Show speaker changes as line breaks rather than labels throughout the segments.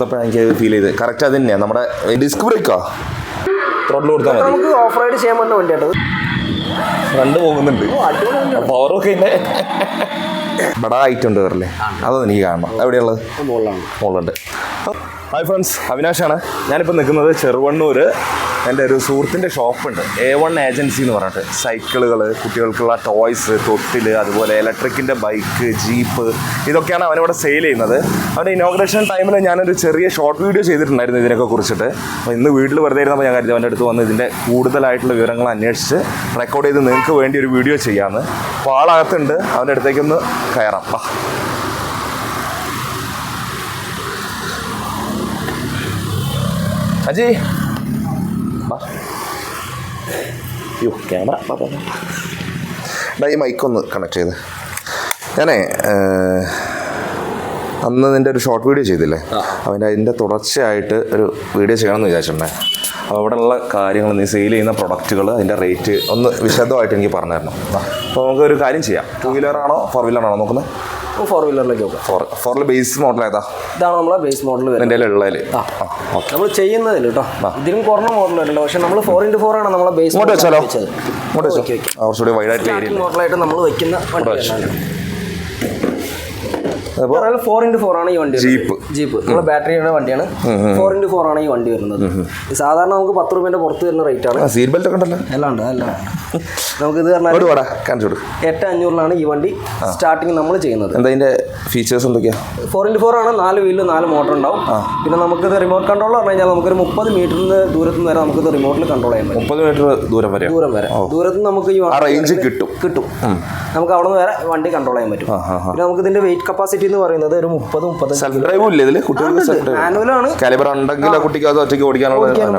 കൊടുത്തപ്പോഴാണ് എനിക്ക് ഫീൽ ചെയ്ത് കറക്റ്റ് അത് തന്നെയാണ് നമ്മുടെ ഡിസ്ക് ബ്രേക്കാ ത്രോട്ടിൽ കൊടുത്താൽ മതി.
നമുക്ക് ഓഫ് റൈഡ് ചെയ്യാൻ പറ്റുന്ന വണ്ടിയാട്ടത്.
രണ്ട് പോകുന്നുണ്ട് പവറൊക്കെ ഇന്നെ ബടായിട്ടുണ്ട് വരല്ലേ അതൊന്നും എനിക്ക് കാണണം. എവിടെയുള്ളത്? മുകളിലുണ്ട്. ഹായ് ഫ്രണ്ട്സ്, അവിനാഷാണ്. ഞാനിപ്പോൾ നിൽക്കുന്നത് ചെറുവണ്ണൂർ. എൻ്റെ ഒരു സുഹൃത്തിൻ്റെ ഷോപ്പുണ്ട്, A1 ഏജൻസി എന്ന് പറഞ്ഞിട്ട്. സൈക്കിളുകൾ, കുട്ടികൾക്കുള്ള ടോയ്സ്, തൊട്ടിൽ, അതുപോലെ ഇലക്ട്രിക്കിൻ്റെ ബൈക്ക്, ജീപ്പ്, ഇതൊക്കെയാണ് അവനിവിടെ സെയിൽ ചെയ്യുന്നത്. അവൻ്റെ ഇനോഗ്രേഷൻ ടൈമിൽ ഞാനൊരു ചെറിയ ഷോർട്ട് വീഡിയോ ചെയ്തിട്ടുണ്ടായിരുന്നു ഇതിനൊക്കെ കുറിച്ചിട്ട്. അപ്പോൾ ഇന്ന് വീട്ടിൽ വെറുതെ ഇരുന്നപ്പോൾ ഞാൻ കരുതി അവൻ്റെ അടുത്ത് വന്ന് ഇതിൻ്റെ കൂടുതലായിട്ടുള്ള വിവരങ്ങൾ അന്വേഷിച്ച് റെക്കോർഡ് ചെയ്ത് നിങ്ങൾക്ക് വേണ്ടി ഒരു വീഡിയോ ചെയ്യാമെന്ന്. അപ്പോൾ ആളകത്തുണ്ട്, അവൻ്റെ അടുത്തേക്കൊന്ന് കയറാം. അജി ക്യാമറ ഈ മൈക്കൊന്ന് കണക്ട് ചെയ്ത്. ഞാനേ അന്ന് നിൻ്റെ ഒരു ഷോർട്ട് വീഡിയോ ചെയ്തില്ലേ, അതിൻ്റെ തുടർച്ചയായിട്ട് ഒരു വീഡിയോ ചെയ്യണമെന്ന് വിചാരിച്ചിട്ടുണ്ടേ. അപ്പോൾ അവിടെയുള്ള കാര്യങ്ങൾ, നീ സെയിൽ ചെയ്യുന്ന പ്രൊഡക്റ്റുകൾ, അതിൻ്റെ റേറ്റ് ഒന്ന് വിശദമായിട്ട് എനിക്ക് പറഞ്ഞു തരണം. അപ്പോൾ നമുക്കൊരു കാര്യം ചെയ്യാം. 2 വീലറാണോ 4 വീലറാണോ നോക്കുന്നത്?
4 വീലറിലേക്ക് നോക്കാം.
4 വീലർ ബേസ് മോഡൽ ഏതാ?
ഇതാണ് നമ്മളെ ബേസ് മോഡൽ
എൻ്റെ ഉള്ളതിൽ
നമ്മൾ ചെയ്യുന്നതിൽ കേട്ടോ. ഇതിലും കുറഞ്ഞ മോഡൽ വരുന്നുണ്ട്, പക്ഷെ നമ്മൾ 4x4 ആണ് നമ്മളെ ബേസ് മോഡൽ
വെച്ചാലോ.
കുറച്ചുകൂടി വൈഡായിട്ട് മോഡലായിട്ട് നമ്മൾ വയ്ക്കുന്ന വണ്ടി. 4x4 ആണ് ഈ വണ്ടി. ജീപ്പ് നമ്മളെ ബാറ്ററിയുടെ വണ്ടിയാണ്. 4x4 ആണ് ഈ വണ്ടി വരുന്നത്. സാധാരണ നമുക്ക് 10 രൂപേൻ്റെ പുറത്ത് വരുന്ന റേറ്റ് ആണ്.
സീറ്റ് ബെൽറ്റ് ഒക്കെ ഉണ്ടല്ലോ, എല്ലാം ഉണ്ട്.
നമുക്കിത് പറഞ്ഞാൽ 8,500 ഈ വണ്ടി സ്റ്റാർട്ടിങ് നമ്മൾ ചെയ്യുന്നത്.
എന്താ ഫീച്ചേഴ്സ് എന്തൊക്കെയാ?
4x4 ആണ്. 4 വീലിൽ 4 മോട്ടർ ഉണ്ടാവും. പിന്നെ നമുക്കിത് റിമോട്ട് കൺട്രോൾ പറഞ്ഞു കഴിഞ്ഞാൽ നമുക്കൊരു 30 മീറ്ററിന് ദൂരത്ത് വരെ നമുക്കിത് റിമോട്ടിൽ കൺട്രോൾ ചെയ്യാൻ പറ്റും. 30 മീറ്റർ ദൂരം വരെ ദൂരത്ത് നമുക്ക് ഈ റേഞ്ച് കിട്ടും. നമുക്ക് അവിടെ നിന്ന് വരെ വണ്ടി കൺട്രോൾ ചെയ്യാൻ പറ്റും. പിന്നെ നമുക്ക് ഇതിന്റെ വെയിറ്റ് കപ്പാസിറ്റി എന്ന് പറയുന്നത് ഒരു 30-35 മാനുവലാണ്.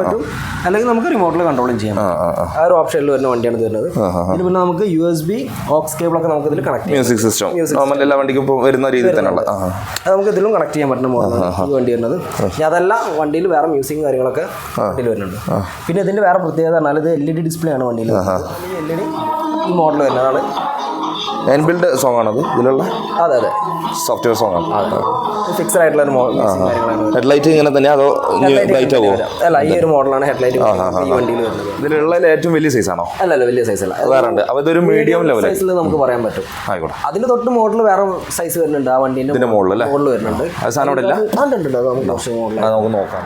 പറ്റും, അല്ലെങ്കിൽ നമുക്ക് റിമോട്ടിൽ കൺട്രോളും ചെയ്യാം. ആ ഒരു ഓപ്ഷനിൽ വരുന്ന വണ്ടിയാണ് വരുന്നത്. പിന്നെ നമുക്ക് USB ഓക്സ് കേബിൾ ഒക്കെ നമുക്ക് ഇതിൽ കണക്ട് ചെയ്യാം.
മ്യൂസിക് സിസ്റ്റം എല്ലാ വണ്ടിക്കും വരുന്ന രീതിയിൽ തന്നെയുള്ള
നമുക്ക് ഇതിലും കണക്ട് ചെയ്യാൻ പറ്റുന്ന മോഡലാണ് ഈ വണ്ടി വരുന്നത്. അതല്ല, വണ്ടിയിൽ വേറെ മ്യൂസിക്കും കാര്യങ്ങളൊക്കെ വണ്ടിയിൽ വരുന്നുണ്ട്. പിന്നെ ഇതിന്റെ വേറെ പ്രത്യേകത പറഞ്ഞാൽ ഇത് LED ഡിസ്പ്ലേ ആണ് വണ്ടിയിൽ. LED ഈ മോഡൽ വരുന്നതാണ്.
എൻബിൽഡ് സോങ് ആണത് ഇതിലുള്ള? അതെ, സോഫ്റ്റ്വെയർ സോങ് ആണ്.
ഫിക്സഡ് ആയിട്ടുള്ള ഒരു
ഹെഡ്ലൈറ്റ് ഇങ്ങനെ തന്നെ അതോ ലൈറ്റ് ആകുമോ?
അല്ല, ഈ ഒരു മോഡലാണ് ഹെഡ്ലൈറ്റ് ഈ വണ്ടിയിൽ വരുന്നത്.
ഇതിലുള്ള ഏറ്റവും വലിയ സൈസ് ആണോ?
അല്ലല്ല, വലിയ സൈസ് അല്ല.
വേറെ ഉണ്ട്. അപ്പോൾ ഇതൊരു മീഡിയം ലെവൽ
സൈസിൽ നമുക്ക് പറയാൻ പറ്റും. ആയിക്കോട്ടെ. അതിന് തൊട്ട് മോഡൽ വേറെ സൈസ് വരുന്നുണ്ട്. ആ വണ്ടീൻ്റെ മോഡൽ വരുന്നുണ്ട്.
അത് സാധനം ഇവിടെ ഇല്ല. നമുക്ക് നോക്കാം.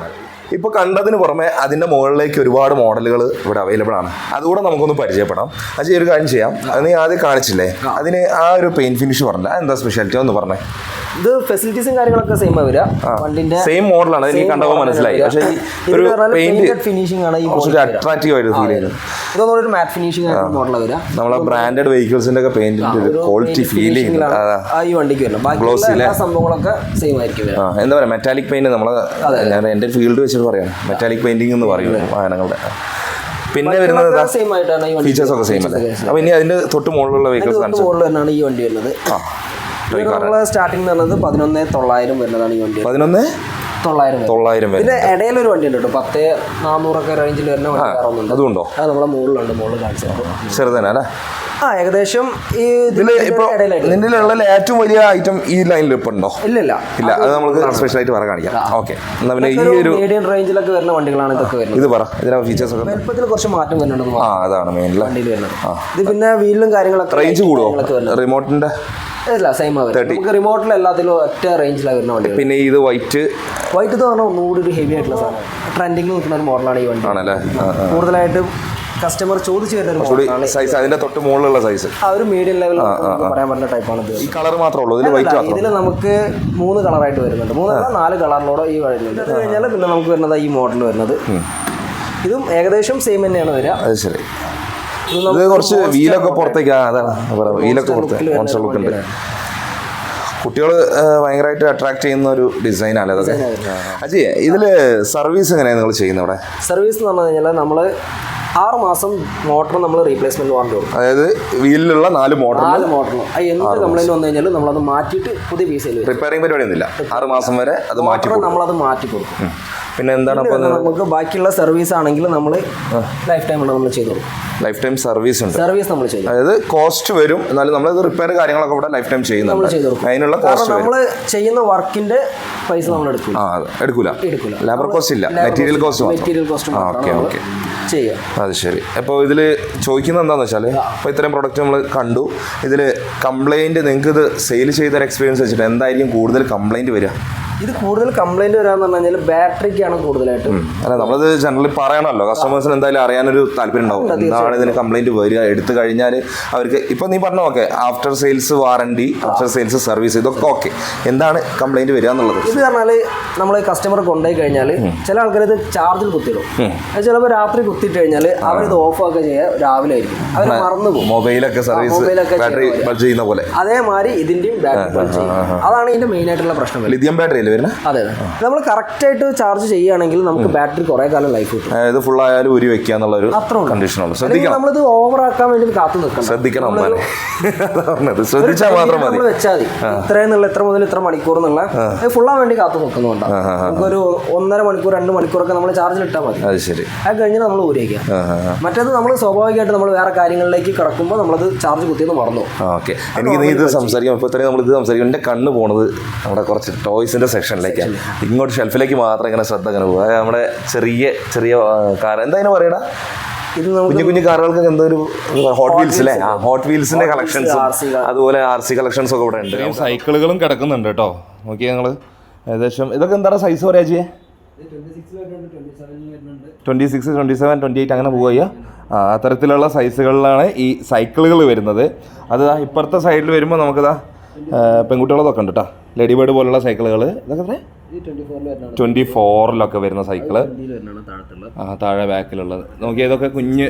ഇപ്പോൾ കണ്ടതിന് പുറമെ അതിൻ്റെ മുകളിലേക്ക് ഒരുപാട് മോഡലുകൾ ഇവിടെ അവൈലബിൾ ആണ്. അതുകൂടെ നമുക്കൊന്ന് പരിചയപ്പെടാം. അത് ഒരു കാര്യം ചെയ്യാം. അത് നീ ആദ്യം കാണിച്ചില്ലേ, അതിന് ആ ഒരു പെയിന്റ് ഫിനിഷ് പറഞ്ഞില്ല, എന്താ സ്പെഷ്യാലിറ്റി ഒന്ന് പറഞ്ഞേ.
ഇത് ഫെസിലിറ്റീസും കാര്യങ്ങളൊക്കെ സെയിം വരിക. വണ്ടിന്റെ
സെയിം മോഡലാണ്, എനിക്ക് കണ്ടപ്പോൾ മനസ്സിലായി. പക്ഷേ ഒരു പെയിന്റ് ഫിനിഷിംഗ് ആണ് ഈ അട്രാക്റ്റീവ് ആയിട്ട് ഫീൽ ചെയ്യുന്നത്.
ഇതൊന്നും ഒരു മാറ്റ് ഫിനിഷിംഗ് മോഡലാണ് വരിക.
നമ്മളെ ബ്രാൻഡഡ് വെഹിക്കിൾസിന്റെ ഒക്കെ പെയിന്റിന്റെ ഒരു ക്വാളിറ്റി ഫീൽ ചെയ്യുന്നത്
ഈ വണ്ടിക്ക് വരണം. ബാക്കിയുള്ള എല്ലാ സംഭവങ്ങളൊക്കെ സെയിം ആയിരിക്കും.
എന്താ പറയുക, മെറ്റാലിക് പെയിന്റ്. ഞാൻ എൻ്റെ ഫീൽഡ് വെച്ചിട്ട് പറയാം, മെറ്റാലിക് പെയിന്റിംഗ് എന്ന് പറയും വാഹനങ്ങളുടെ. പിന്നെ വരുന്നത് ഫീച്ചേഴ്സ് ഒക്കെ സെയിം അല്ലേ. അപ്പോൾ ഇനി അതിന്റെ തൊട്ട് മുകളിലുള്ള വെഹിക്കിൾസ്
തന്നെയാണ് ഈ വണ്ടി വരുന്നത്. സ്റ്റാർട്ടിംഗ് വരുന്നത് 11,900 വരുന്നതാണ് ഈ വണ്ടി.
11,900.
ഇതിന്റെ ഇടയിലൊരു വണ്ടി ഉണ്ട് കേട്ടോ, 10,400 റേഞ്ചിൽ വരുന്ന വണ്ടി.
അതുകൊണ്ടോ?
അത് നമ്മളെ മുകളിലുണ്ട്. മുകളിൽ കാണിച്ചത്
ചെറുതന്നെ അല്ലേ?
ഏകദേശം ഈ
നിന്നിലുള്ള ഏറ്റവും വലിയ ഐറ്റം ഈ ലൈനിൽ ഇപ്പൊ ഉണ്ടോ?
ഇല്ല,
അത് നമുക്ക് സ്പെഷ്യൽ ആയിട്ട് വേറെ കാണിക്കാം. ഓക്കെ, എന്നാ പിന്നെ ഈ ഒരു
മീഡിയം റേഞ്ചിലൊക്കെ വരുന്ന വണ്ടികളാണ് ഇതൊക്കെ വരുന്നത്.
ഇത് പറ, ഇതിന്റെ ഫീച്ചേഴ്സ് ഒക്കെ
വലുപ്പത്തിൽ കുറച്ച് മാറ്റം വരുന്നുണ്ട്.
അതാണ് മെയിൻ
വണ്ടിയിൽ വരുന്നത്. ഇത് പിന്നെ വീലും കാര്യങ്ങളൊക്കെ
റേഞ്ച് കൂടുമോ? റിമോട്ടിന്റെ
ഇല്ല, സെയിം ആവും. നമുക്ക് റിമോട്ടിൽ എല്ലാത്തിലും ഒറ്റ റേഞ്ചിലാണ് വരുന്ന വണ്ടി.
പിന്നെ ഇത് വൈറ്റ്
എന്ന് പറഞ്ഞാൽ ഒന്നുകൂടി ഒരു ഹെവി ആയിട്ടുള്ള സാധനം, ട്രെൻഡിങ്ങിൽ നിൽക്കുന്ന ഒരു മോഡലാണ് ഈ വണ്ടി.
ആണല്ലേ?
കൂടുതലായിട്ട് കസ്റ്റമർ ചോദിച്ചു വരുന്ന
സൈസ്, അതിന്റെ തൊട്ട് മുകളിലുള്ള സൈസ്
ആ ഒരു മീഡിയം ലെവൽ പറയാൻ പറ്റുന്ന ടൈപ്പാണ്.
ഈ കളർ മാത്രമേ ഉള്ളൂ?
ഇതിൽ നമുക്ക് 3 കളറായിട്ട് വരുന്നുണ്ട്. 4 കളറിലൂടെ ഈ വരുന്നുണ്ട്. അത് കഴിഞ്ഞാൽ പിന്നെ നമുക്ക് വരുന്നത് ഈ മോഡൽ വരുന്നത്. ഇതും ഏകദേശം സെയിം തന്നെയാണ് വരിക.
അത് ശരി. ഇത് കുറച്ച് വീലൊക്കെ പുറത്തേക്ക്, അതാണ് വീലൊക്കെ പുറത്തേക്ക് ലുക്ക് ഉണ്ട്. കുട്ടികൾ ഭയങ്കരമായിട്ട് അട്രാക്ട് ചെയ്യുന്ന ഒരു ഡിസൈനാണ് അതൊക്കെ. അജയ്, ഇതില് സർവീസ് എങ്ങനെയാണ് നിങ്ങൾ ചെയ്യുന്നത് ഇവിടെ?
സർവീസ് എന്ന് പറഞ്ഞു കഴിഞ്ഞാൽ നമ്മൾ 6 മാസം മോട്ടർ നമ്മൾ റീപ്ലേസ്മെന്റ് വാറണ്ടി കൊടുക്കും.
അതായത് വീലിലുള്ള 4 മോട്ടറും
എന്ത് കംപ്ലൈന്റ് വന്നു കഴിഞ്ഞാൽ നമ്മളത് മാറ്റിയിട്ട് പുതിയ പീസ്
റിപ്പയറിംഗ് പരിപാടിയൊന്നുമില്ല. 6 മാസം വരെ അത്
നമ്മളത് മാറ്റി കൊടുക്കും.
പിന്നെ എന്താണ്
നമുക്ക് ബാക്കിയുള്ള സർവീസ് ആണെങ്കിൽ നമ്മൾ ലൈഫ് ടൈം നമ്മൾ ചെയ്തു കൊടുക്കും.
ലൈഫ് ടൈം സർവീസ് ഉണ്ട്.
സർവീസ് നമ്മൾ ചെയ്യും.
അതായത് കോസ്റ്റ് വരും, എന്നാലും നമ്മളിത് റിപ്പയർ കാര്യങ്ങളൊക്കെ ഇവിടെ ലൈഫ് ടൈം ചെയ്യുന്നുണ്ട്. അതിനുള്ള കോസ്റ്റ്
നമ്മൾ ചെയ്യുന്ന വർക്കിന്റെ പൈസ നമ്മൾ
എടുക്കൂല. ലേബർ കോസ്റ്റ് ഇല്ല, മെറ്റീരിയൽ കോസ്റ്റ്. ഓക്കെ ഓക്കെ,
ചെയ്യാം.
അത് ശരി. അപ്പോൾ ഇതിൽ ചോദിക്കുന്നത് എന്താണെന്ന് വെച്ചാൽ, ഇപ്പോൾ ഇത്രയും പ്രൊഡക്റ്റ് നമ്മൾ കണ്ടു, ഇതിൽ കംപ്ലൈൻറ്റ് നിങ്ങൾക്ക് ഇത് സെയിൽ ചെയ്തൊരു എക്സ്പീരിയൻസ് വെച്ചിട്ട് എന്തായിരിക്കും കൂടുതൽ കംപ്ലൈൻറ്റ് വരിക?
ഇത് കൂടുതൽ കംപ്ലൈൻറ്റ് വരാന്ന് പറഞ്ഞു കഴിഞ്ഞാൽ ബാറ്ററിക്കാണ് കൂടുതലായിട്ട്.
അല്ല, നമ്മളത് ജനറലി പറയണമല്ലോ, കസ്റ്റമേഴ്സിന് എന്തായാലും അറിയാനൊരു താല്പര്യം ഉണ്ടാവും എന്താണ് ഇതിന് കംപ്ലൈൻറ്റ് വരിക. എടുത്തു കഴിഞ്ഞാൽ അവർക്ക് ഇപ്പോൾ നീ പറഞ്ഞ okay, after sales warranty, after sales service, ഇതൊക്കെ ഓക്കെ. എന്താണ് കംപ്ലൈൻറ്റ് വരിക എന്നുള്ളത്?
ഇത് പറഞ്ഞാൽ നമ്മൾ കസ്റ്റമർ കൊണ്ടുപോയി കഴിഞ്ഞാൽ ചില ആൾക്കാർ ഇത് ചാർജിൽ കുത്തിയിടും. ചിലപ്പോൾ രാത്രി കുത്തിയിട്ട് കഴിഞ്ഞാൽ അവരിത് ഓഫ് ആക്കുക ചെയ്യുക രാവിലെ ആയിരിക്കും, അവർ മറന്നു പോകും.
മൊബൈലൊക്കെ സർവീസ് ബാറ്ററി ബൾജ് ചെയ്യുന്ന പോലെ
അതേമാതിരി ഇതിന്റെയും ബാറ്ററി ബൾജ് ചെയ്യും. അതാണ് ഇതിന്റെ മെയിൻ ആയിട്ടുള്ള പ്രശ്നം.
ലിഥിയം ബാറ്ററി അല്ലേ വരുന്നത്?
അതെ, നമ്മൾ കറക്റ്റ് ആയിട്ട് ചാർജ് ചെയ്യുകയാണെങ്കിൽ നമുക്ക് ബാറ്ററി കുറെ കാലം ലൈഫ് കിട്ടും.
ഇത് ഫുൾ ആയാലും ഊരി വെക്കുക എന്നുള്ള ഒരു കണ്ടീഷനുള്ളൂ. ശ്രദ്ധിക്കണം,
നമ്മളിത് ഓവർ ആക്കാൻ വേണ്ടി കാത്തു നിൽക്കണം.
ശ്രദ്ധിക്കണം, ശ്രദ്ധിച്ചാൽ മാത്രം മതി.
വെച്ചാൽ മതി ഇത്ര മുതൽ ഇത്ര മണിക്കൂർ എന്നുള്ള ഫുള്ളാൻ വേണ്ടി കാത്തു നിൽക്കുന്നുണ്ട്. നമുക്കൊരു 1.5 മണിക്കൂർ 2 മണിക്കൂറൊക്കെ നമ്മൾ ചാർജിൽ ഇട്ടാൽ മതി.
അത് ശരി.
അത് കഴിഞ്ഞ് നമ്മൾ ഊരിക്കുക. മറ്റേത് നമ്മൾ സ്വാഭാവികമായിട്ട് നമ്മൾ വേറെ കാര്യങ്ങളിലേക്ക് കിടക്കുമ്പോൾ നമ്മളത് ചാർജ് കുത്തിയെന്ന് മറന്നു.
ഓക്കെ, എനിക്ക് നീ ഇത് സംസാരിക്കാം. ഇപ്പോൾ ഇത്രയും നമ്മളിത് സംസാരിക്കും, എൻ്റെ കണ്ണ് പോണത് നമ്മുടെ കുറച്ച് ടോയ്സിൻ്റെ സെക്ഷനിലേക്കാണ്. ഇങ്ങോട്ട് ഷെൽഫിലേക്ക് മാത്രം ഇങ്ങനെ ശ്രദ്ധ അങ്ങനെ പോകുക. നമ്മുടെ ചെറിയ ചെറിയ കാർ എന്താ അതിന് പറയണ,
ഇത്
കുഞ്ഞു കുഞ്ഞു കാറുകൾക്ക് എന്തോ ഒരു ഹോട്ട് വീൽസ് അല്ലേ? ആ ഹോട്ട് വീൽസിന്റെ കളക്ഷൻസും അതുപോലെ RC കളക്ഷൻസും ഒക്കെ ഇവിടെ ഉണ്ട്. സൈക്കിളുകളും കിടക്കുന്നുണ്ട് കേട്ടോ. നോക്കിയാൽ ഞങ്ങൾ ഏകദേശം ഇതൊക്കെ എന്താണ് സൈസ് പറയാ ചെയ്യേ? 26, 27, 28 അങ്ങനെ പോവുക. അത്തരത്തിലുള്ള സൈസുകളിലാണ് ഈ സൈക്കിളുകൾ വരുന്നത്. അത് ഇപ്പുറത്തെ സൈഡിൽ വരുമ്പോൾ നമുക്കിതാ പെൺകുട്ടികളതൊക്കെ ഉണ്ട് കേട്ടോ. ലേഡി ബേർഡ് പോലുള്ള സൈക്കിളുകൾ ഇതൊക്കെ 24 വരുന്ന സൈക്കിള്. താഴെ ബാക്കിലുള്ളത് നോക്കിയാൽ ഇതൊക്കെ കുഞ്ഞ്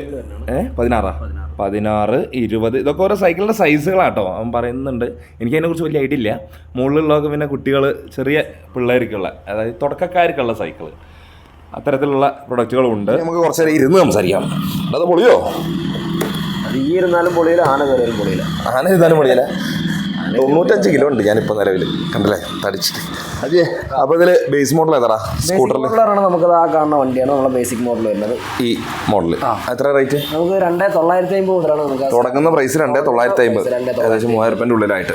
16, 20 ഇതൊക്കെ ഓരോ സൈക്കിളിൻ്റെ സൈസുകളാട്ടോ അവൻ പറയുന്നുണ്ട്. എനിക്കതിനെക്കുറിച്ച് വലിയ ഐഡിയ ഇല്ല. മുകളിലുള്ളതൊക്കെ പിന്നെ കുട്ടികൾ ചെറിയ പിള്ളേർക്കുള്ള, അതായത് തുടക്കക്കാർക്കുള്ള സൈക്കിള്, അത്തരത്തിലുള്ള പ്രൊഡക്റ്റുകളും ഉണ്ട്. നമുക്ക് കുറച്ച് നേരം ഇരുന്ന് സംസാരിക്കാം. അത് പൊളിയോ?
ഈ ഇരുന്നാലും പൊളിയില്ല, ആന കയറിയാലും പൊളിയില്ല.
ആന ഇരുന്നാലും പൊളിയില്ല. 95 കിലോ ഉണ്ട് ഞാനിപ്പോൾ നിലവിൽ, കണ്ടല്ലേ തടിച്ചിട്ട്. അതെ, അപ്പോൾ ഇതിൽ ബേസ് മോഡൽ ഏതാ? സ്കൂട്ടറിൽ
നമുക്ക് ആ കാണുന്ന വണ്ടിയാണ് നമ്മളെ ബേസിക് മോഡൽ വരുന്നത്.
ഈ മോഡൽ എത്ര റേറ്റ്?
നമുക്ക് 2,950 മുതലാണ് നമുക്ക്
തുടങ്ങുന്ന പ്രൈസ്. 2,950, ഏകദേശം 3,000 രൂപേൻ്റെ ഉള്ളിലായിട്ട്.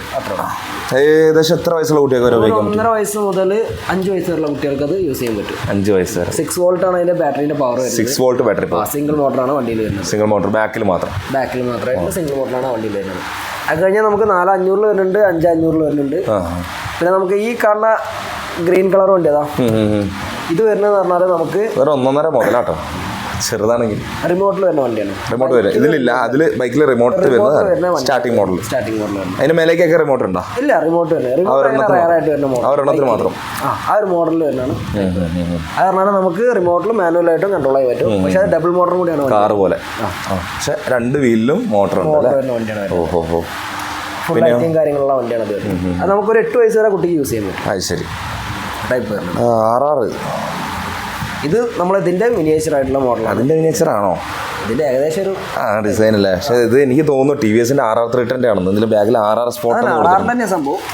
ഏകദേശം എത്ര വയസ്സുള്ള കുട്ടികൾക്ക് വരെ ഉപയോഗിക്കാം?
1.5 വയസ്സ് മുതൽ 5 വയസ്സ് വരെയുള്ള കുട്ടികൾക്ക് അത് യൂസ് ചെയ്യാൻ പറ്റും.
5 വയസ്സ് വരെ.
6 വോൾട്ട് ആണ് അതിന്റെ ബാറ്ററിന്റെ പവർ വരുന്നത്.
6 വോൾട്ട് ബാറ്ററി പവർ.
സിംഗിൾ മോട്ടറാണ് വണ്ടിയിൽ വരുന്നത്.
സിംഗിൾ മോട്ടർ ബാക്കിൽ മാത്രം.
സിംഗിൾ മോട്ടറാണ് വണ്ടിയിൽ വരുന്നത്. അത് കഴിഞ്ഞാൽ നമുക്ക് 4,500 വരുന്നുണ്ട്, 5,500 വരുന്നുണ്ട്. പിന്നെ നമുക്ക് ഈ കാണുന്ന ഗ്രീൻ കളർ വണ്ടി അതാ ഇത് വരുന്നത് പറഞ്ഞാൽ നമുക്ക്
1.5 മുതലാട്ടോ. ചെറുതാണെങ്കിൽ
റിമോട്ടിൽ വരുന്ന വണ്ടിയാണ്.
റിമോട്ട് വരും ഇതിലില്ല. അതിൽ ബൈക്കിൽ റിമോട്ട് വരുന്നത് സ്റ്റാർട്ടിംഗ് മോഡൽ. അതിന് മേലേക്കൊക്കെ റിമോട്ട് ഉണ്ടോ?
ഇല്ല, റിമോട്ട്
ഒരെണ്ണത്തിന് മാത്രം.
ആ ഒരു മോഡലിൽ വരുന്നതാണ്. അത് പറഞ്ഞാൽ നമുക്ക് റിമോട്ടിലും മാനുവലായിട്ടും കൺട്രോൾ ചെയ്യാൻ പറ്റും. പക്ഷെ അത് ഡബിൾ മോട്ടറും കൂടിയാണ്,
കാറ് പോലെ. പക്ഷെ 2 വീലിലും മോട്ടർ
വരുന്ന വണ്ടിയാണ്. ഫുൾ ലൈറ്റിംഗ് കാര്യങ്ങളുള്ള വണ്ടിയാണ് അത്. അത് നമുക്കൊരു 8 വയസ്സ് വരെ കുട്ടിക്ക് യൂസ് ചെയ്യാൻ പറ്റും.
അത് ശരി.
ടൈപ്പ്
RR
ഇത് നമ്മളിതിന്റെ മിനിയേച്ചർ ആയിട്ടുള്ള മോഡലാണ്.
അതിന്റെ മിനിയേച്ചർ ആണോ?
ഇതിന്റെ ഏകദേശം ഒരു
ഡിസൈൻ അല്ലേ? പക്ഷേ ഇത് എനിക്ക് തോന്നുന്നു TVSന്റെ RR 310 ആണെന്ന്. ഇതിന്റെ ബാഗിൽ RR സ്പോട്ട്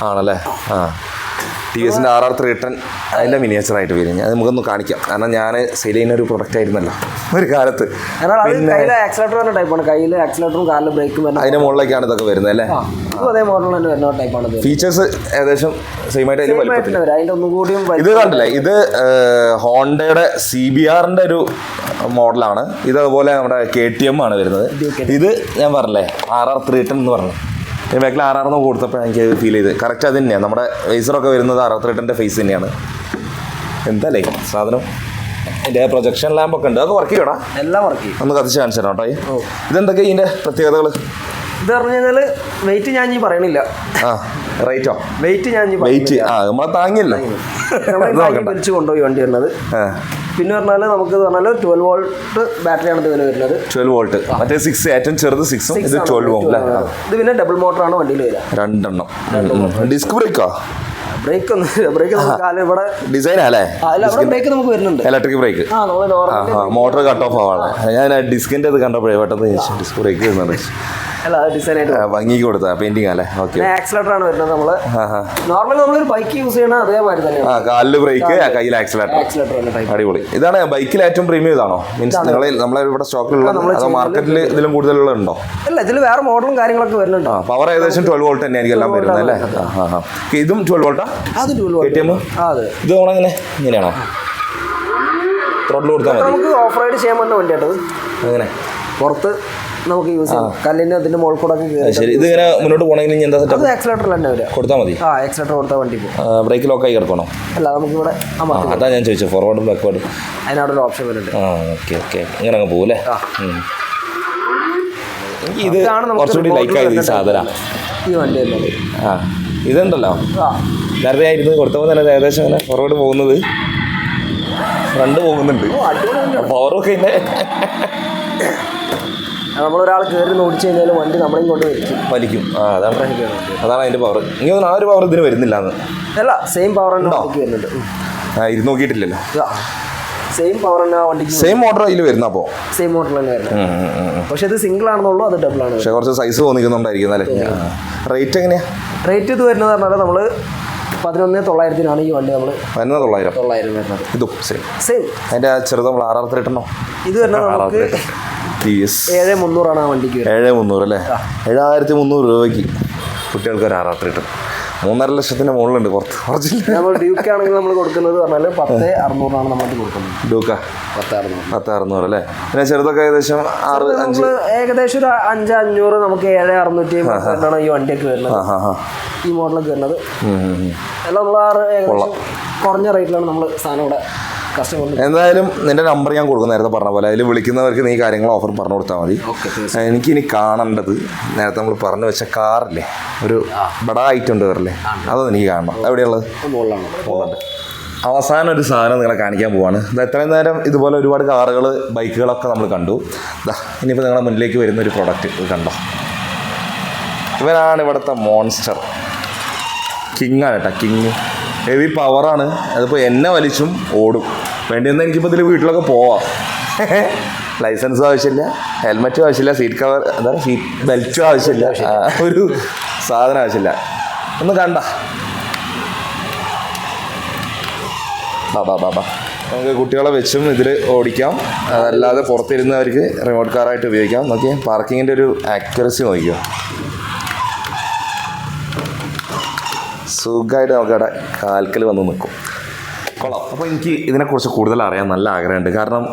ആണല്ലേ? TVSന്റെ RR 310 അതിൻ്റെ മിനിയേച്ചർ ആയിട്ട് വരും. ഞാൻ നമുക്കൊന്ന് കാണിക്കാം. കാരണം ഞാൻ സെയിൽ ചെയ്യുന്ന ഒരു പ്രൊഡക്റ്റ് ആയിരുന്നല്ലോ ഒരു കാലത്ത്. അതിന്റെ മുകളിലേക്കാണ് ഇതൊക്കെ വരുന്നത് അല്ലേ? ഫീച്ചേഴ്സ് ഏകദേശം സെയിം ആയിട്ട് അതിന് വലിപ്പത്തിൽ. ഇത് കണ്ടില്ലേ, ഇത് ഹോണ്ടയുടെ CBRന്റെ ഒരു മോഡലാണ്. ഇതേപോലെ നമ്മുടെ KTM ആണ് വരുന്നത്. ഇത് ഞാൻ പറഞ്ഞില്ലേ RR 310 എന്ന് പറഞ്ഞു. ഈ ബാക്കിൽ RR കൊടുത്തപ്പോൾ എനിക്ക് ഫീൽ ചെയ്ത് കറക്റ്റ് അത് തന്നെയാണ്. നമ്മുടെ ഫേസറൊക്കെ വരുന്നത് RR 310 ഫേസ് തന്നെയാണ്. എന്താല്ലേ സാധനം? ഇതിൻ്റെ പ്രൊജക്ഷൻ ലാമ്പൊക്കെ ഉണ്ട്. അതൊക്കെ വർക്ക് ചെയ്യണോ?
എല്ലാം വർക്ക് ചെയ്യും.
ഒന്ന് കത്തിച്ച് കാണിച്ചു തരാം കേട്ടോ. ഇതെന്തൊക്കെ ഇതിൻ്റെ പ്രത്യേകതകൾ?
ഇത് പറഞ്ഞു കഴിഞ്ഞാൽ വെയിറ്റ് ഞാൻ ഈ പറയണില്ല.
റേറ്റോ?
വെയിറ്റ് ഞാൻ
വെയിറ്റ് നമ്മളെ താങ്ങിയല്ലോ,
വലിച്ചു കൊണ്ടുപോയി വണ്ടി വരുന്നത്. പിന്നെ പറഞ്ഞാൽ നമുക്ക് പറഞ്ഞാൽ 12 വോൾട്ട് ബാറ്ററിയാണ് ഇതിന് വരുന്നത്. 12
വോൾട്ട്. മറ്റേ 6 ഏറ്റവും ചെറുത് 6ഉം ഇത് 12 അല്ലേ?
ഇത് പിന്നെ ഡബിൾ മോട്ടറാണ് വണ്ടിയിൽ വരിക.
2 എണ്ണം. ഡിസ്ക് ബ്രേക്കോ?
ബ്രേക്ക് ഇവിടെ
ഡിസൈൻ അല്ലേ?
ബ്രേക്ക് നമുക്ക് വരുന്നുണ്ട്,
electric brake. Motor cut off ആവാണ്. ഞാൻ ഡിസ്കിന്റെ ഇത് കണ്ടപ്പോഴേ പെട്ടെന്ന് ഡിസ്ക് ബ്രേക്ക് വരുന്നുണ്ട്.
അല്ല ഡിസൈൻ ആയിട്ട്
ഭംഗിക്ക് കൊടുത്താ പെയിന്റിങ് അല്ലേ? ഓക്കെ.
ആക്സിലേറ്റർ ആണ് വരുന്നത്. നമ്മള് നോർമലി നമ്മളൊരു ബൈക്ക് യൂസ് ചെയ്യണ അതേമാതിരി തന്നെയാണ്.
കാലില് ബ്രേക്ക്, കയ്യിൽ ആക്സിലേറ്റർ. അടിപൊളി. ഇതാണ് ബൈക്കിൽ ഏറ്റവും പ്രീമിയം ഇതാണോ? മീൻസ് നമ്മളെ ഇവിടെ സ്റ്റോക്കിലുള്ള മാർക്കറ്റിൽ ഇതിലും കൂടുതലുള്ള ഉണ്ടോ?
അല്ല, ഇതിൽ വേറെ മോഡലും കാര്യങ്ങളൊക്കെ വരുന്നുണ്ട്.
പവർ ഏകദേശം 12 വോൾട്ട് തന്നെയായിരിക്കും എല്ലാം വരുന്നത് അല്ലേ? ഇതും 12 വോൾട്ടാ?
അത് 12 വോൾട്ട്.
ഇത് ഓണെങ്ങനെ ഇങ്ങനെയാണോ? ത്രോട്ടിൽ കൊടുത്താൽ മതി.
നമുക്ക് ഓഫ് റൈഡ് ചെയ്യാൻ പറ്റുന്ന വണ്ടിയാട്ടത്.
അങ്ങനെ
പുറത്ത് നമുക്ക് യൂസ് ചെയ്യാം. കല്ലിന് അതിന്റെ മുകളിൽ കൂടെ ഒക്കെ.
ശരി. ഇത് ഇങ്ങനെ മുന്നോട്ട് പോകണമെങ്കിൽ എന്താ സെറ്റ്?
അത് ആക്സിലേറ്റർ തന്നെ വരിക.
കൊടുത്താൽ മതി.
ആക്സിലേറ്റർ കൊടുത്താൽ വണ്ടി പോകും.
ബ്രേക്ക് ലോക്കായി കിടക്കണോ?
അല്ല, നമുക്ക് ഇവിടെ
അതാ ഞാൻ ചോദിച്ചത്. ഫോർവേഡും ബാക്ക്വേർഡും
അതിനവിടെ ഒരു ഓപ്ഷൻ വരുന്നുണ്ട്.
ഓക്കെ. ഇങ്ങനെ അങ്ങ് പോകും അല്ലേ? ഇത് കുറച്ചുകൂടി ലൈക്കായത് ഈ സാധനം
ഈ വണ്ടി തന്നെ.
ഇതുണ്ടല്ലോ, നേരത്തെ ഞാൻ ഇരുന്ന് കൊടുത്തപ്പോൾ തന്നെ ഏകദേശം അങ്ങനെ ഫോർവേഡ് പോകുന്നത് ഫ്രണ്ട് പോകുന്നുണ്ട്. പവറൊക്കെ ഇന്നെ
നമ്മളൊരാൾ കയറി ഓടിച്ചു കഴിഞ്ഞാൽ വണ്ടി നമ്മളെയും കൊണ്ട്
വലിക്കും. അതാണ് അതിന്റെ പവർ. ഇനി ആ ഒരു പവർ ഇതിന് വരുന്നില്ല എന്ന്.
അല്ല, സെയിം പവർ തന്നെ വരുന്നുണ്ട്.
ഇരുന്ന് നോക്കിയിട്ടില്ലല്ലോ.
സെയിം പവർ തന്നെ വണ്ടിക്ക്.
സെയിം മോട്ടർ അതിൽ വരുന്ന അപ്പോൾ
സെയിം മോട്ടർ തന്നെ വരുന്നത്. പക്ഷെ ഇത് സിംഗിൾ ആണെന്നുള്ളൂ, അത് ഡബിൾ ആണ്.
പക്ഷെ കുറച്ച് സൈസ് തോന്നിക്കുന്നുണ്ടായിരിക്കും അല്ലേ? റേറ്റ് എങ്ങനെയാ?
റേറ്റ് ഇത് വരുന്നത് പറഞ്ഞാൽ നമ്മൾ 11,900 ഈ വണ്ടി നമ്മൾ
11,900
വരുന്നത്.
ഇതും സെയിം. അതിന്റെ ചെറുത് നമ്മൾ 6,300
ഇത് വരുന്നത് നമുക്ക് 7,300 ആ വണ്ടിക്ക്.
7,300 അല്ലേ? 7,300 രൂപയ്ക്ക് കുട്ടികൾക്ക് ഒരു 6,300. 3.5 ലക്ഷത്തിന് മുകളിലുണ്ട്. കുറച്ച്
നമ്മൾ ഡ്യൂക്ക് ആണെങ്കിൽ നമ്മൾ കൊടുക്കുന്നത് പറഞ്ഞാൽ 10,600 നമ്മൾ കൊടുക്കുന്നത്.
ഡ്യൂക്ക 10,600 അല്ലേ? പിന്നെ ചെറുതൊക്കെ ഏകദേശം 6,500.
ഏകദേശം ഒരു 5,500 നമുക്ക് 7,650 ഈ വണ്ടിയൊക്കെ വരുന്നത്. ഈ മോഡലൊക്കെ വരുന്നത് എല്ലാം നമ്മൾ ഏകദേശം കുറഞ്ഞ റേറ്റിലാണ് നമ്മൾ സാധനം ഇവിടെ കസ്റ്റമറിന്.
എന്തായാലും നിന്റെ നമ്പർ ഞാൻ കൊടുക്കും, നേരത്തെ പറഞ്ഞ പോലെ. അതിൽ വിളിക്കുന്നവർക്ക് നീ കാര്യങ്ങൾ ഓഫർ പറഞ്ഞു കൊടുത്താൽ മതി. എനിക്കിനി കാണേണ്ടത് നേരത്തെ നമ്മൾ പറഞ്ഞു വെച്ച കാറില്ലേ, ഒരു ബടാ ഐറ്റം കാറില്ലേ, അതൊന്നും എനിക്ക് കാണണം. എവിടെയുള്ളത്? മുകളിലുണ്ട്. അവസാനം ഒരു സാധനം നിങ്ങളെ കാണിക്കാൻ പോവാണ്. എത്രയും നേരം ഇതുപോലെ ഒരുപാട് കാറുകൾ, ബൈക്കുകളൊക്കെ നമ്മൾ കണ്ടു. ഇനിയിപ്പോൾ നിങ്ങളുടെ മുന്നിലേക്ക് വരുന്ന ഒരു പ്രൊഡക്റ്റ് ഇത് കണ്ടോ. ഇവനാണ് ഇവിടുത്തെ മോൺസ്റ്റർ. കിങ്ങാണ് കേട്ടോ, കിങ്. ഹെവി പവറാണ്. അതിപ്പോൾ എന്നെ വലിച്ചും ഓടും. വേണ്ടിയെന്നാൽ എനിക്കിപ്പോൾ ഇതിൽ വീട്ടിലൊക്കെ പോവാം. ലൈസൻസും ആവശ്യമില്ല, ഹെൽമെറ്റും ആവശ്യമില്ല, സീറ്റ് കവർ സീറ്റ് ബെൽറ്റും ആവശ്യമില്ല, ഒരു സാധനം ആവശ്യമില്ല. ഒന്ന് കണ്ട ബാബാ നമുക്ക് കുട്ടികളെ വെച്ചും ഇതിൽ ഓടിക്കാം. അതല്ലാതെ പുറത്തിരുന്നവർക്ക് റിമോട്ട് കാറായിട്ട് ഉപയോഗിക്കാം. നോക്കിയേ, പാർക്കിങ്ങിൻ്റെ ഒരു ആക്യുറസി നോക്കിയോ. സുഖമായിട്ട് നമുക്കവിടെ കാൽക്കൽ വന്ന് നിൽക്കും. കൊള്ളാം. അപ്പോൾ എനിക്ക് ഇതിനെക്കുറിച്ച് കൂടുതൽ അറിയാൻ നല്ല ആഗ്രഹമുണ്ട്. കാരണം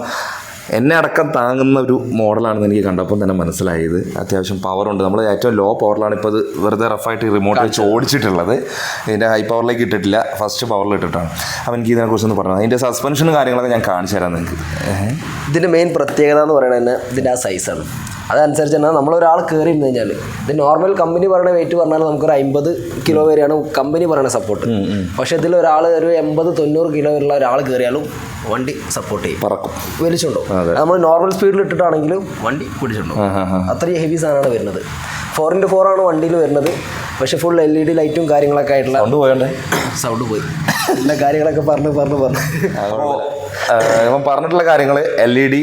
എന്നെ അടക്കം താങ്ങുന്ന ഒരു മോഡലാണെന്ന് എനിക്ക് കണ്ടപ്പോൾ തന്നെ മനസ്സിലായത്. അത്യാവശ്യം പവറുണ്ട്. നമ്മൾ ഏറ്റവും ലോ പവറിലാണ് ഇപ്പോൾ ഇത് വെറുതെ റഫായിട്ട് റിമോട്ട് വെച്ച് ഓടിച്ചിട്ടുള്ളത്. ഇതിൻ്റെ ഹൈ പവറിലേക്ക് ഇട്ടിട്ടില്ല, ഫസ്റ്റ് പവറിൽ ഇട്ടിട്ടാണ്. അപ്പോൾ എനിക്ക് ഇതിനെക്കുറിച്ചൊന്ന് പറഞ്ഞു. അതിൻ്റെ സസ്പെൻഷനും കാര്യങ്ങളൊക്കെ ഞാൻ കാണിച്ചു തരാം നിങ്ങൾക്ക്.
ഇതിൻ്റെ മെയിൻ പ്രത്യേകത എന്ന് പറയുന്നത് തന്നെ ഇതിൻ്റെ ആ സൈസാണ്. അതനുസരിച്ച് തന്നെ നമ്മളൊരാൾ കയറി ഇരുന്ന് കഴിഞ്ഞാൽ ഇത് നോർമൽ കമ്പനി പറയുന്ന വെയിറ്റ് പറഞ്ഞാൽ നമുക്കൊരു 50 കിലോ വരെയാണ് കമ്പനി പറയുന്ന സപ്പോർട്ട്. പക്ഷേ ഇതിൽ ഒരാൾ ഒരു 80-90 കിലോ വരെയുള്ള ഒരാൾ കയറിയാലും വണ്ടി സപ്പോർട്ട് ചെയ്യും, പറക്കും, വലിച്ചുണ്ടോ. നമ്മൾ നോർമൽ സ്പീഡിൽ ഇട്ടിട്ടാണെങ്കിലും വണ്ടി പിടിച്ചുണ്ടോ. അത്രയും ഹെവി സാധനമാണ് വരുന്നത്. 4x4 ആണ് വണ്ടിയിൽ വരുന്നത്. പക്ഷെ ഫുൾ LED ലൈറ്റും കാര്യങ്ങളൊക്കെ ആയിട്ടുള്ള സൗണ്ട് പോയി എല്ലാ കാര്യങ്ങളൊക്കെ പറഞ്ഞു
ഇപ്പം പറഞ്ഞിട്ടുള്ള കാര്യങ്ങൾ LED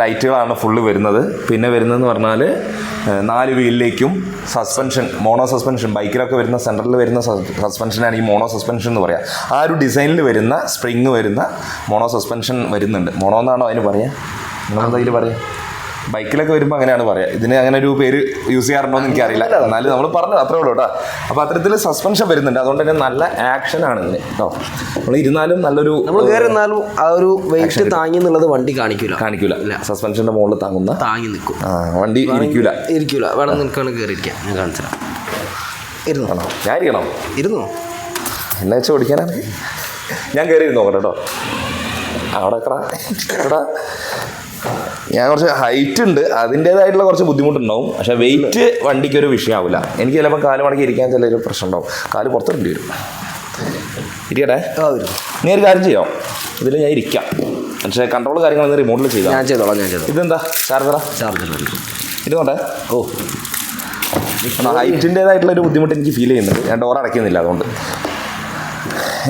ലൈറ്റുകളാണ് ഫുള്ള് വരുന്നത്. പിന്നെ വരുന്നതെന്ന് പറഞ്ഞാൽ 4 വീലിലേക്കും സസ്പെൻഷൻ, മോണോ സസ്പെൻഷൻ. ബൈക്കിലൊക്കെ വരുന്ന സെൻറ്ററിൽ വരുന്ന സസ്പെൻഷനാണ് ഈ മോണോ സസ്പെൻഷൻ എന്ന് പറയുക. ആ ഒരു ഡിസൈനിൽ വരുന്ന സ്പ്രിങ് വരുന്ന മോണോ സസ്പെൻഷൻ വരുന്നുണ്ട്. മോണോ എന്നാണോ അതിന് പറയുക? നിങ്ങളെന്താ ഇതിൽ പറയുക? ബൈക്കിലൊക്കെ വരുമ്പോൾ അങ്ങനെയാണ് പറയുക. ഇതിന് അങ്ങനെ ഒരു പേര് യൂസ് ചെയ്യാറുണ്ടോ എന്ന് എനിക്കറിയില്ല. എന്നാലും നമ്മൾ പറഞ്ഞു അത്രേ ഉള്ളൂ കേട്ടോ. അപ്പോൾ അത്തരത്തിൽ സസ്പെൻഷൻ വരുന്നുണ്ട്. അതുകൊണ്ട് തന്നെ നല്ല ആക്ഷനാണ് ഇതിന് കേട്ടോ. നമ്മൾ ഇരുന്നാലും നല്ലൊരു,
നമ്മൾ കയറി ഇരുന്നാലും ആ ഒരു വെയിറ്റ് താങ്ങി എന്നുള്ളത് വണ്ടി കാണിക്കൂല.
സസ്പെൻഷൻ്റെ മുകളിൽ താങ്ങി നിൽക്കും. വണ്ടി ഇരിക്കൂല.
വേണം നിൽക്കാണ് കയറിയിരിക്കാം. ഞാൻ കാണിച്ചാൽ
ഇരുന്നോ? ഞാൻ ഇരിക്കണോ?
ഇരുന്നോ?
എന്നെ വെച്ച് ഓടിക്കാനാണ്. ഞാൻ കയറി ഇരുന്നോ കേട്ടോ. അവിടെ എടാ, ഞാൻ കുറച്ച് ഹൈറ്റ് ഉണ്ട്, അതിൻ്റേതായിട്ടുള്ള കുറച്ച് ബുദ്ധിമുട്ടുണ്ടാവും. പക്ഷേ വെയിറ്റ് വണ്ടിക്കൊരു വിഷയമാവില്ല. എനിക്ക് ചിലപ്പോൾ കാല് മടക്കി ഇരിക്കാൻ ചിലൊരു പ്രശ്നം ഉണ്ടാവും. കാല് പുറത്തിടേണ്ടി വരും. ഇരിക്കട്ടെ. നീ ഒരു കാര്യം ചെയ്യാം, ഇതിൽ ഞാൻ ഇരിക്കാം. പക്ഷേ കൺട്രോൾ കാര്യങ്ങളൊന്നും റിമോട്ടിൽ ചെയ്താൽ
ഞാൻ ചെയ്തോളാം.
ഇതെന്താ ചാർജർ ഇരുന്നോട്ടെ. ഹൈറ്റിൻ്റേതായിട്ടുള്ളൊരു ബുദ്ധിമുട്ട് എനിക്ക് ഫീൽ ചെയ്യുന്നുണ്ട്. ഞാൻ ഡോർ അടയ്ക്കുന്നില്ല, അതുകൊണ്ട്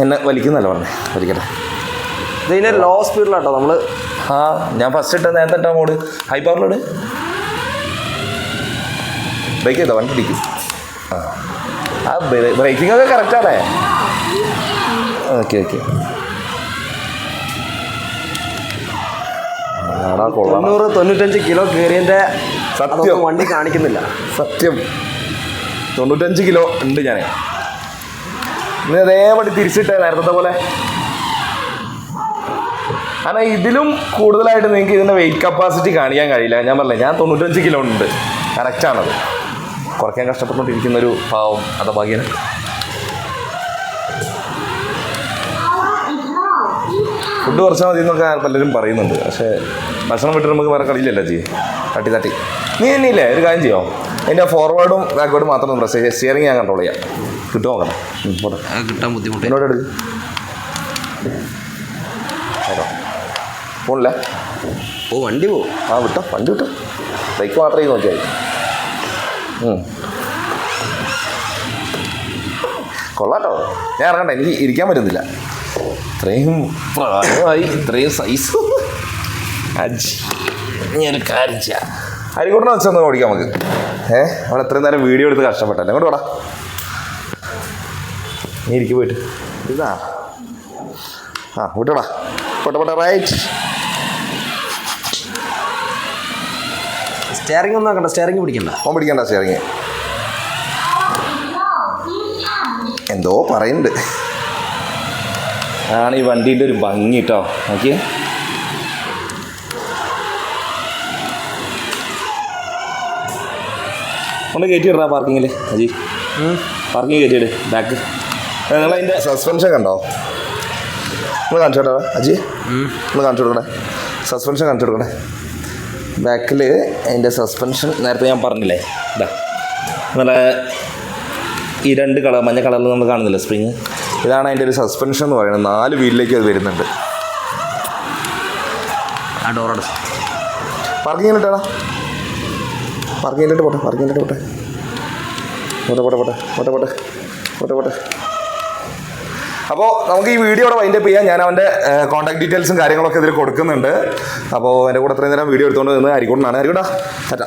എന്നെ വലിക്കുന്നല്ല പറഞ്ഞേ. വലിക്കട്ടെ.
ഇതിൻ്റെ ലോ സ്പീഡിലാട്ടോ നമ്മൾ.
ഞാൻ ഫസ്റ്റ് നേരത്തെ മോഡ് ഹൈ പവറിലിട്. ബ്രേക്ക് ചെയ്തോ വണ്ടി ഇടിക്കും. ആ ബ്രേക്കിംഗ് ഒക്കെ കറക്റ്റാണേ. Okay okay.
90-95 കിലോ കയറിയതിൻ്റെ
സത്യം
വണ്ടി കാണിക്കുന്നില്ല.
സത്യം 95 കിലോ ഉണ്ട് ഞാൻ. ഇന്ന് അതേപടി തിരിച്ചിട്ടേ നേരത്തെ പോലെ. കാരണം ഇതിലും കൂടുതലായിട്ട് നിങ്ങൾക്ക് ഇതിൻ്റെ വെയിറ്റ് കപ്പാസിറ്റി കാണിക്കാൻ കഴിയില്ല. ഞാൻ പറഞ്ഞില്ല, ഞാൻ 95 കിലോ ഉണ്ട്. കറക്റ്റാണത്. കുറയ്ക്കാൻ കഷ്ടപ്പെട്ടുകൊണ്ടിരിക്കുന്നൊരു പാവം അതഭാഗ്യന്. ഫുഡ് കുറച്ചാൽ മതി എന്നൊക്കെ പലരും പറയുന്നുണ്ട്. പക്ഷേ ഭക്ഷണം വിട്ട് നമുക്ക് വേറെ കളിയില്ലല്ലോ ചെയ്യും. തട്ടി നീ തന്നെയില്ലേ ഒരു കാര്യം ചെയ്യോ, അതിൻ്റെ ഫോർവേഡും ബാക്ക്വേർഡും മാത്രം പ്രസ് ചെയ്യുക. സ്റ്റിയറിംഗ് ഞാൻ കൺട്രോൾ ചെയ്യാം. കിട്ടുമോ നോക്കണം. പോട്ടെ,
കിട്ടാൻ ബുദ്ധിമുട്ട്.
എന്നോട് എടുക്ക്. പോണില്ല.
വണ്ടി പോവും.
വിട്ടോ, വണ്ടി വിട്ടോ. ബൈക്ക് മാത്രമേ നോക്കിയാൽ കൊള്ളാട്ടോ. ഞാൻ ഇറങ്ങണ്ട, എനിക്ക് ഇരിക്കാൻ പറ്റുന്നില്ല. ഇത്രയും പ്രായമായി, ഇത്രയും സൈസ്. ഞാനൊരു കാര്യം ചെയ്യാം. അരിക്കൂട്ടനെ വെച്ചൊന്ന് ഓടിക്കാം നമുക്ക്. അവിടെ എത്രയും നേരം വീഡിയോ എടുത്ത് കഷ്ടപ്പെട്ടല്ലേ. അങ്ങോട്ട് പോടാ. നീ ഇരിക്കും പോയിട്ട്. ഇതാ വിട്ടോടാ. പോട്ടെ റൈറ്റ്.
സ്റ്റിയറിംഗ് ഒന്നും ആക്കണ്ട. സ്റ്റിയറിംഗ് പിടിക്കണ്ട.
പിടിക്കണ്ട സ്റ്റിയറിംഗ്. എന്തോ പറയുന്നുണ്ട്. ആണ് ഈ വണ്ടീൻ്റെ ഒരു ഭംഗി കേട്ടോ. നോക്കി ഒന്ന് കയറ്റിയിടാ പാർക്കിങ്ങിൽ. അജി പാർക്കിങ് കയറ്റിയിട്. ബാക്ക് നിങ്ങളതിൻ്റെ സസ്പെൻഷൻ കണ്ടോ? നമ്മൾ കാണിച്ചു കൊടുക്കണേ അജി. നമ്മൾ കാണിച്ചു കൊടുക്കണേ. സസ്പെൻഷൻ കാണിച്ചു കൊടുക്കണേ. ബാക്കിൽ അതിൻ്റെ സസ്പെൻഷൻ നേരത്തെ ഞാൻ പറഞ്ഞില്ലേ, ഇതാ നല്ല ഈ 2 കളർ മഞ്ഞ കളറിൽ നമ്മൾ കാണുന്നില്ല സ്പ്രിങ്. ഇതാണ് അതിൻ്റെ ഒരു സസ്പെൻഷൻ എന്ന് പറയുന്നത്. 4 വീലിലേക്ക് അത് വരുന്നുണ്ട്.
ആ ഡോറോട്
പാർക്കിങ്ങിലിട്ടാടാ. പാർക്കിങ്ങിലിട്ട് പോട്ടെ. പാർക്കിങ്ങിലിട്ട് പോട്ടെ. അപ്പോൾ നമുക്ക് ഈ വീഡിയോ ഇവിടെ വൈൻഡപ്പ് ചെയ്യാം. ഞാൻ അവൻ്റെ കോൺടാക്ട് ഡീറ്റെയിൽസും കാര്യങ്ങളൊക്കെ ഇതിൽ കൊടുക്കുന്നുണ്ട്. അപ്പോൾ എൻ്റെ കൂടെ അത്രയും നേരം വീഡിയോ എടുത്തുകൊണ്ട് നിന്ന് അരിക്കൂട്ടനാണ്. അരിക്കൂട്ടാ ടാറ്റ.